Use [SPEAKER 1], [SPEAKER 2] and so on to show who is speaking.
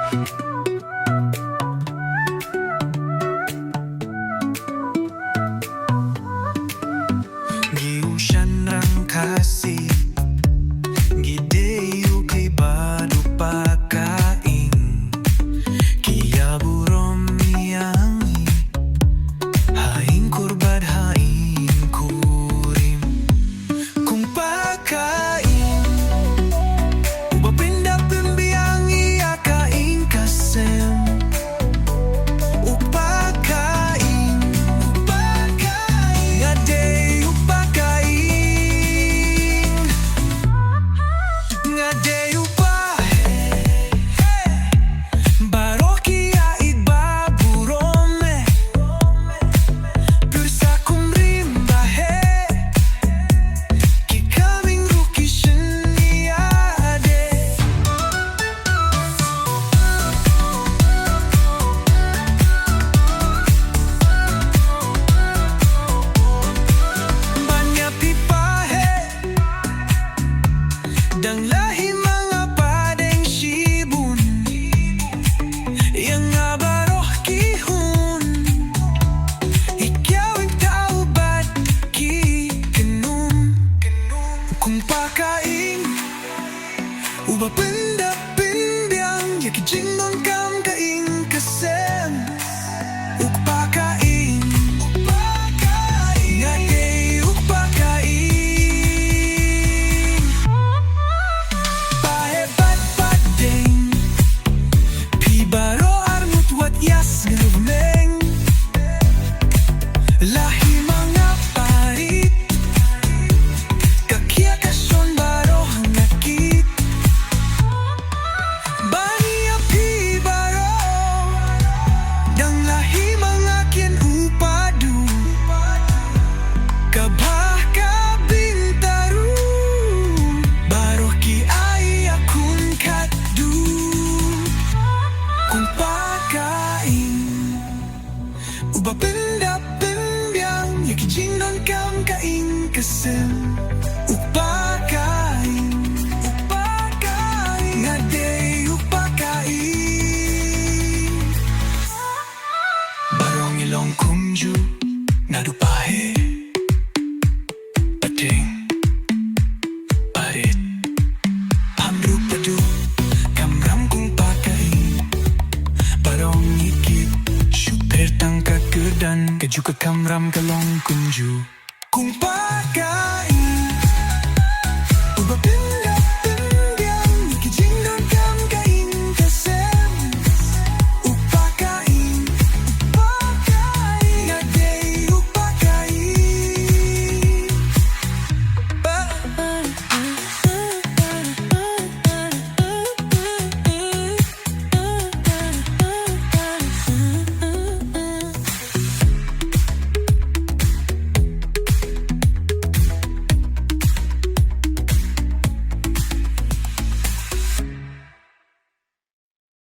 [SPEAKER 1] Giusyan ng khasi, gideyo kay bado pagkaing, kiya burom iyang haing kurbad haing kurim. Kung pagkain, ubapinda pimbiyang iya kaing kasem. Dang lahi mga padeng sibun, yang nga baroh kihun, ikaw ang taubat ki kenum. Kung pakaing, uba pinda pindang, ya kijing non kam kaing kasem. Uk pakaing, ngade uk pakaing. Lahi mga parit, kakia kason baroh ngakit. Bani api baroh, dang lahi mga kien upadu. Kabah kabintaru, baroh ki ay akun kadu. Kung pakain, ubapinda kijing non kam kaing kasem. Upakain, ngade upakain. Barong ilong kumju nadupahe, pating parit amru padu kamram kung pakain. Barong ikit syuper tangka kedan kaju ke kamram kalong kunju. Kung pakain